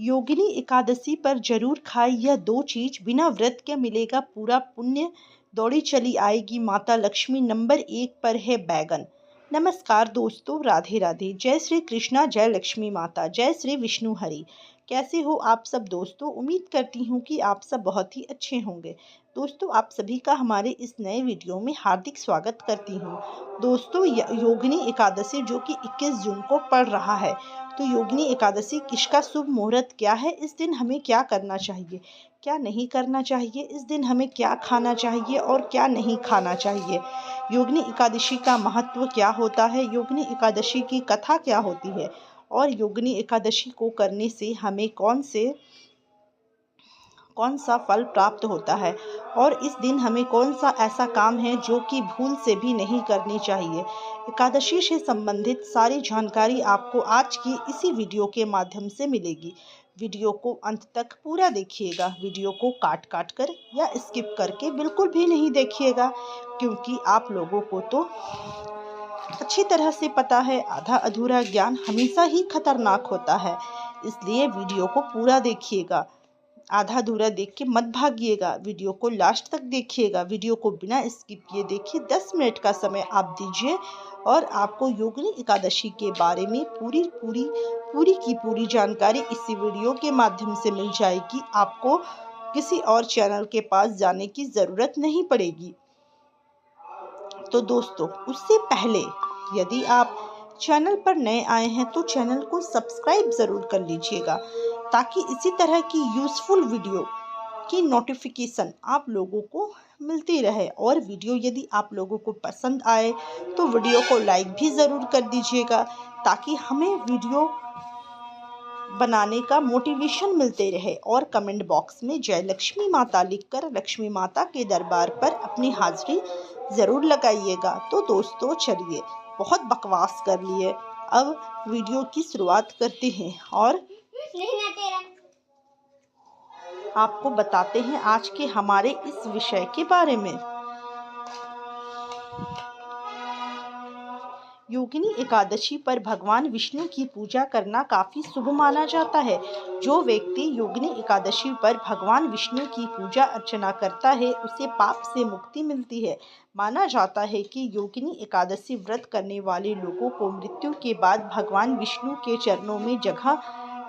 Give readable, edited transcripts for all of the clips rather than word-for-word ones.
योगिनी एकादशी पर जरूर खाए यह दो चीज, बिना व्रत के मिलेगा पूरा पुण्य। दौड़ी चली आएगी माता लक्ष्मी। नंबर 1 पर है बैगन। नमस्कार दोस्तों, राधे राधे। जय श्री कृष्णा, जय लक्ष्मी माता, जय श्री विष्णु हरि। कैसे हो आप सब दोस्तों? उम्मीद करती हूँ कि आप सब बहुत ही अच्छे होंगे। दोस्तों, आप सभी का हमारे इस नए वीडियो में हार्दिक स्वागत करती हूँ। दोस्तों, योगिनी एकादशी जो कि 21 जून को पड़ रहा है, तो योगिनी एकादशी किसका शुभ मुहूर्त क्या है? इस दिन हमें क्या करना चाहिए, क्या नहीं करना चाहिए? इस दिन हमें क्या खाना चाहिए और क्या नहीं खाना चाहिए? योगिनी एकादशी का महत्व क्या होता है? योगिनी एकादशी की कथा क्या होती है? और योगिनी एकादशी को करने से हमें कौन सा फल प्राप्त होता है? और इस दिन हमें कौन सा ऐसा काम है जो कि भूल से भी नहीं करनी चाहिए? एकादशी से संबंधित सारी जानकारी आपको आज की इसी वीडियो के माध्यम से मिलेगी। वीडियो को अंत तक पूरा देखिएगा। वीडियो को काट कर या स्किप करके बिल्कुल भी नहीं देखिएगा, क्योंकि आप लोगों को तो अच्छी तरह से पता है, आधा अधूरा ज्ञान हमेशा ही खतरनाक होता है। इसलिए वीडियो को पूरा देखिएगा, आधा अधूरा देख के मत भागिएगा। वीडियो को लास्ट तक देखिएगा। वीडियो को बिना स्किप किए देखिए। 10 मिनट का समय आप दीजिए और आपको योगिनी एकादशी के बारे में पूरी जानकारी इसी वीडियो के माध्यम से मिल जाएगी। आपको किसी और चैनल के पास जाने की ज़रूरत नहीं पड़ेगी। तो दोस्तों, उससे पहले यदि आप चैनल पर नए आए हैं तो चैनल को सब्सक्राइब ज़रूर कर लीजिएगा, ताकि इसी तरह की यूज़फुल वीडियो की नोटिफिकेशन आप लोगों को मिलती रहे। और वीडियो यदि आप लोगों को पसंद आए तो वीडियो को लाइक भी ज़रूर कर दीजिएगा, ताकि हमें वीडियो बनाने का मोटिवेशन मिलते रहे। और कमेंट बॉक्स में जय लक्ष्मी माता लिखकर लक्ष्मी माता के दरबार पर अपनी हाजिरी ज़रूर लगाइएगा। तो दोस्तों, चलिए, बहुत बकवास कर लिए, अब वीडियो की शुरुआत करते हैं और आपको बताते हैं आज के हमारे इस विषय के बारे में। योगिनी एकादशी पर भगवान विष्णु की पूजा करना काफ़ी शुभ माना जाता है। जो व्यक्ति योगिनी एकादशी पर भगवान विष्णु की पूजा अर्चना करता है, उसे पाप से मुक्ति मिलती है। माना जाता है कि योगिनी एकादशी व्रत करने वाले लोगों को मृत्यु के बाद भगवान विष्णु के चरणों में जगह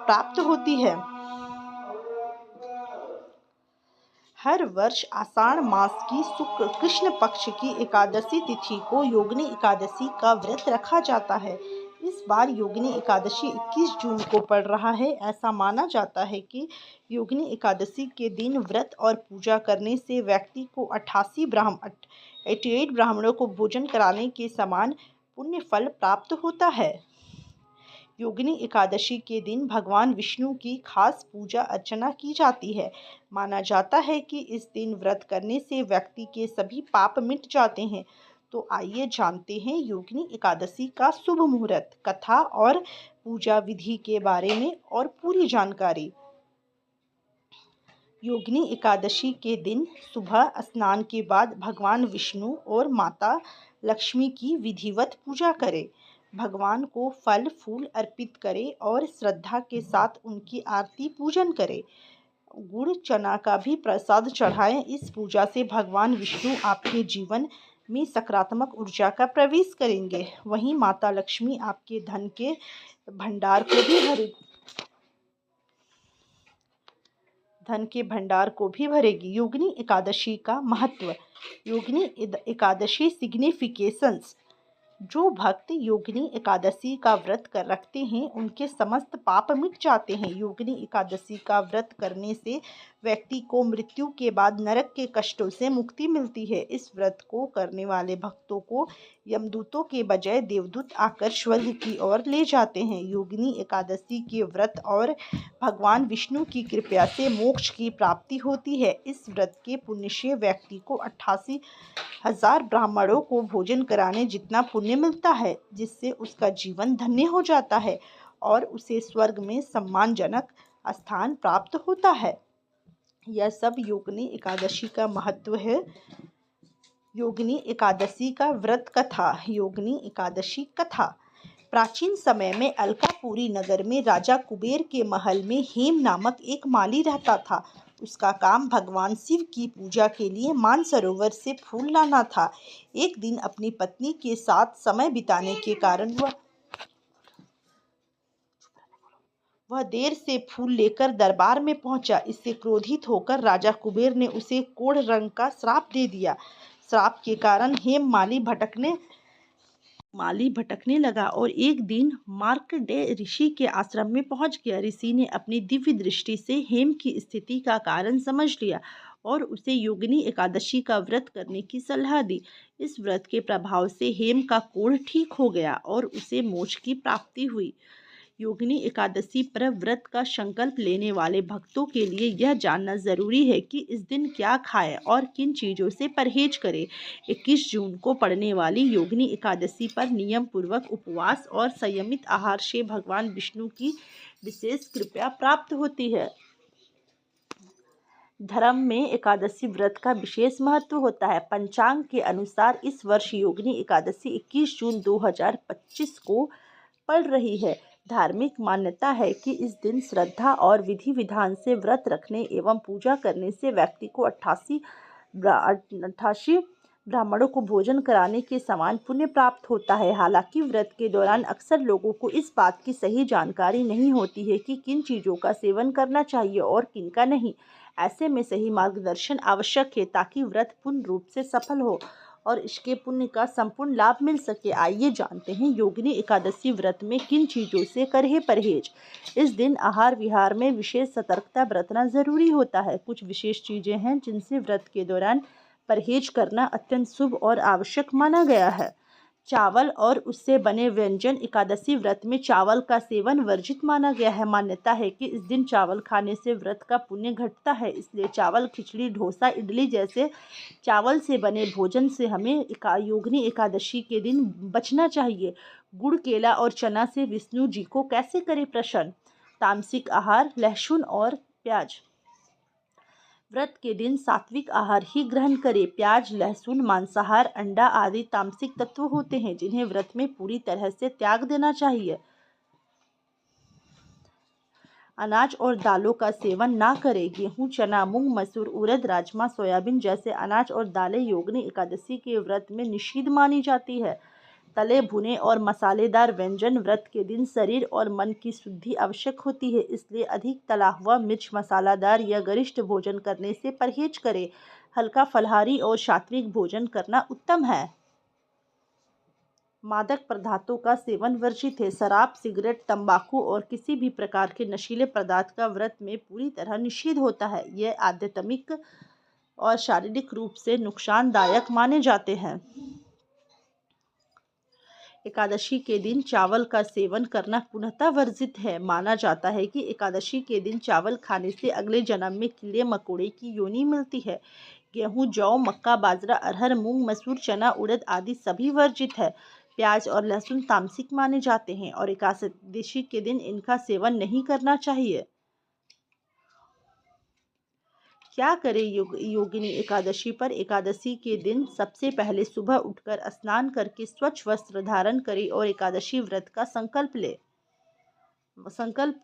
प्राप्त होती है। हर वर्ष आषाढ़ मास की शुक्ल कृष्ण पक्ष की एकादशी तिथि को योगिनी एकादशी का व्रत रखा जाता है। इस बार योगिनी एकादशी 21 जून को पड़ रहा है। ऐसा माना जाता है कि योगिनी एकादशी के दिन व्रत और पूजा करने से व्यक्ति को 88 ब्राह्मणों को भोजन कराने के समान पुण्य फल प्राप्त होता है। योगिनी एकादशी के दिन भगवान विष्णु की खास पूजा अर्चना की जाती है। माना जाता है कि इस दिन व्रत करने से व्यक्ति के सभी पाप मिट जाते हैं। तो आइए जानते हैं योगिनी एकादशी का शुभ मुहूर्त, कथा और पूजा विधि के बारे में और पूरी जानकारी। योगिनी एकादशी के दिन सुबह स्नान के बाद भगवान विष्णु और माता लक्ष्मी की विधिवत पूजा करें। भगवान को फल फूल अर्पित करें और श्रद्धा के साथ उनकी आरती पूजन करें। गुड़ चना का भी प्रसाद चढ़ाएं। इस पूजा से भगवान विष्णु आपके जीवन में सकारात्मक ऊर्जा का प्रवेश करेंगे। वहीं माता लक्ष्मी आपके धन के भंडार को भी भरेगी। योगिनी एकादशी का महत्व। योगिनी एकादशी सिग्निफिकेशंस। जो भक्त योगिनी एकादशी का व्रत कर रखते हैं, उनके समस्त पाप मिट जाते हैं। योगिनी एकादशी का व्रत करने से व्यक्ति को मृत्यु के बाद नरक के कष्टों से मुक्ति मिलती है। इस व्रत को करने वाले भक्तों को यमदूतों के बजाय देवदूत आकर स्वर्ग की ओर ले जाते हैं। योगिनी एकादशी के व्रत और भगवान विष्णु की कृपा से मोक्ष की प्राप्ति होती है। इस व्रत के पुण्य से व्यक्ति को 88,000 ब्राह्मणों को भोजन कराने जितना पुण्य मिलता है, जिससे उसका जीवन धन्य हो जाता है और उसे स्वर्ग में सम्मानजनक स्थान प्राप्त होता है। यह सब योगिनी एकादशी का महत्व है। योगिनी एकादशी का व्रत कथा। योगिनी एकादशी कथा। प्राचीन समय में अलकापुरी नगर में राजा कुबेर के महल में हेम नामक एक माली रहता था। उसका काम भगवान शिव की पूजा के लिए मानसरोवर से फूल लाना था। एक दिन अपनी पत्नी के साथ समय बिताने के कारण वह देर से फूल लेकर दरबार में पहुंचा। इससे क्रोधित होकर राजा कुबेर ने उसे कोढ़ रंग का श्राप दे दिया। श्राप के कारण हेम माली भटकने लगा और एक दिन मार्कंडेय ऋषि के आश्रम में पहुंच गया। ऋषि ने अपनी दिव्य दृष्टि से हेम की स्थिति का कारण समझ लिया और उसे योगिनी एकादशी का व्रत करने की सलाह दी। इस व्रत के प्रभाव से हेम का कोढ़ ठीक हो गया और उसे मोक्ष की प्राप्ति हुई। योगिनी एकादशी पर व्रत का संकल्प लेने वाले भक्तों के लिए यह जानना जरूरी है कि इस दिन क्या खाएं और किन चीज़ों से परहेज करें। 21 जून को पड़ने वाली योगिनी एकादशी पर नियम पूर्वक उपवास और संयमित आहार से भगवान विष्णु की विशेष कृपा प्राप्त होती है। धर्म में एकादशी व्रत का विशेष महत्व होता है। पंचांग के अनुसार इस वर्ष योगिनी एकादशी 21 जून 2025 को पड़ रही है। धार्मिक मान्यता है कि इस दिन श्रद्धा और विधि विधान से व्रत रखने एवं पूजा करने से व्यक्ति को 88 ब्राह्मणों को भोजन कराने के समान पुण्य प्राप्त होता है। हालांकि व्रत के दौरान अक्सर लोगों को इस बात की सही जानकारी नहीं होती है कि किन चीज़ों का सेवन करना चाहिए और किन का नहीं। ऐसे में सही मार्गदर्शन आवश्यक है ताकि व्रत पूर्ण रूप से सफल हो और इसके पुण्य का संपूर्ण लाभ मिल सके। आइए जानते हैं योगिनी एकादशी व्रत में किन चीज़ों से करें परहेज। इस दिन आहार विहार में विशेष सतर्कता बरतना जरूरी होता है। कुछ विशेष चीज़ें हैं जिनसे व्रत के दौरान परहेज करना अत्यंत शुभ और आवश्यक माना गया है। चावल और उससे बने व्यंजन। एकादशी व्रत में चावल का सेवन वर्जित माना गया है। मान्यता है कि इस दिन चावल खाने से व्रत का पुण्य घटता है, इसलिए चावल, खिचड़ी, डोसा, इडली जैसे चावल से बने भोजन से हमें योगिनी एकादशी के दिन बचना चाहिए। गुड़, केला और चना से विष्णु जी को कैसे करें प्रसन्न। तामसिक आहार, लहसुन और प्याज। व्रत के दिन सात्विक आहार ही ग्रहण करें। प्याज, लहसुन, मांसाहार, अंडा आदि तामसिक तत्व होते हैं जिन्हें व्रत में पूरी तरह से त्याग देना चाहिए। अनाज और दालों का सेवन ना करें। गेहूं, चना, मूंग, मसूर, उड़द, राजमा, सोयाबीन जैसे अनाज और दालें योगिनी एकादशी के व्रत में निषिद्ध मानी जाती है। तले भुने और मसालेदार व्यंजन। व्रत के दिन शरीर और मन की शुद्धि आवश्यक होती है, इसलिए अधिक तला हुआ, मिर्च मसालादार या गरिष्ठ भोजन करने से परहेज करें। हल्का फलाहारी और सात्विक भोजन करना उत्तम है। मादक पदार्थों का सेवन वर्जित है। शराब, सिगरेट, तंबाकू और किसी भी प्रकार के नशीले पदार्थ का व्रत में पूरी तरह निषेध होता है। यह आध्यात्मिक और शारीरिक रूप से नुकसानदायक माने जाते हैं। एकादशी के दिन चावल का सेवन करना पूर्णतः वर्जित है। माना जाता है कि एकादशी के दिन चावल खाने से अगले जन्म में कीड़े मकोड़े की योनि मिलती है। गेहूं, जौ, मक्का, बाजरा, अरहर, मूंग, मसूर, चना, उड़द आदि सभी वर्जित है। प्याज और लहसुन तामसिक माने जाते हैं और एकादशी के दिन इनका सेवन नहीं करना चाहिए। क्या करें योगिनी एकादशी पर। एकादशी के दिन सबसे पहले सुबह उठकर स्नान करके स्वच्छ वस्त्र धारण करें और एकादशी व्रत का संकल्प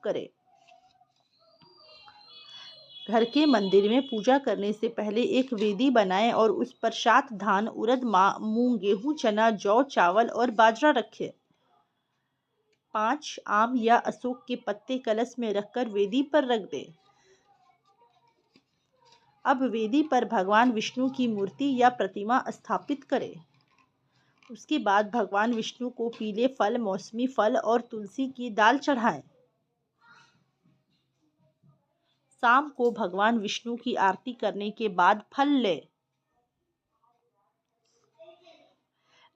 करें। घर के मंदिर में पूजा करने से पहले एक वेदी बनाएं और उस पर 7 धान, उड़द, मूंग, गेहूं, चना, जौ, चावल और बाजरा रखें। 5 आम या अशोक के पत्ते कलश में रखकर वेदी पर रख दें। अब वेदी पर भगवान विष्णु की मूर्ति या प्रतिमा स्थापित करें। उसके बाद भगवान विष्णु को पीले फल, मौसमी फल और तुलसी की दाल चढ़ाएं। शाम को भगवान विष्णु की आरती करने के बाद फल लें।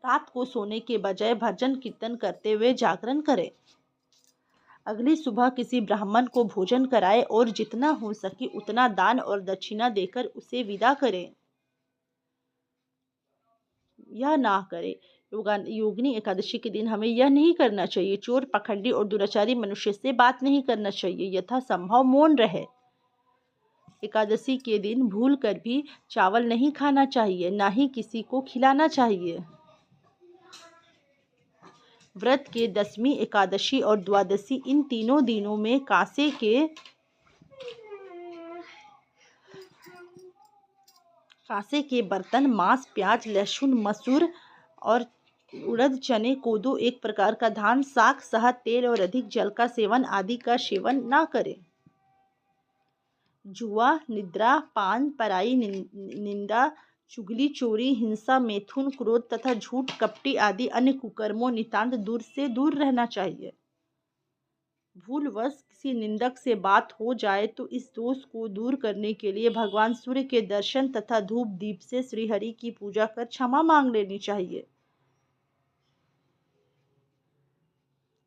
रात को सोने के बजाय भजन कीर्तन करते हुए जागरण करें। अगली सुबह किसी ब्राह्मण को भोजन कराएं और जितना हो सके उतना दान और दक्षिणा देकर उसे विदा करें। यह ना करें। योगिनी एकादशी के दिन हमें यह नहीं करना चाहिए। चोर, पखंडी और दुराचारी मनुष्य से बात नहीं करना चाहिए। यथासंभव मौन रहे। एकादशी के दिन भूल कर भी चावल नहीं खाना चाहिए, ना ही किसी को खिलाना चाहिए। व्रत के दशमी, एकादशी और द्वादशी इन तीनों दिनों में कांसे के बर्तन, मांस, प्याज, लहसुन, मसूर और उड़द, चने, कोदो, एक प्रकार का धान, साग, शहद, तेल और अधिक जल का सेवन आदि का सेवन ना करें। जुआ, निद्रा, पान, पराई निंदा, चुगली, चोरी, हिंसा, मैथुन, क्रोध तथा झूठ, कपटी आदि अन्य कुकर्मों नितांत दूर रहना चाहिए। भूलवश किसी निंदक से बात हो जाए तो इस दोष को दूर करने के लिए भगवान सूर्य के दर्शन तथा धूप दीप से श्रीहरि की पूजा कर क्षमा मांग लेनी चाहिए।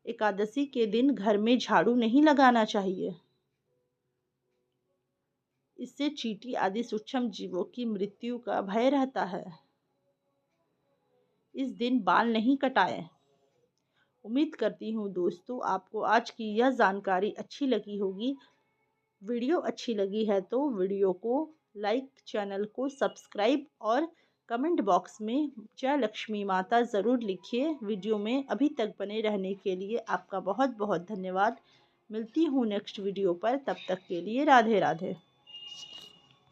एकादशी के दिन घर में झाड़ू नहीं लगाना चाहिए। इससे चींटी आदि सूक्ष्म जीवों की मृत्यु का भय रहता है। इस दिन बाल नहीं कटाएं। उम्मीद करती हूँ दोस्तों आपको आज की यह जानकारी अच्छी लगी होगी। वीडियो अच्छी लगी है तो वीडियो को लाइक, चैनल को सब्सक्राइब और कमेंट बॉक्स में जय लक्ष्मी माता ज़रूर लिखिए। वीडियो में अभी तक बने रहने के लिए आपका बहुत बहुत धन्यवाद। मिलती हूँ नेक्स्ट वीडियो पर, तब तक के लिए राधे राधे।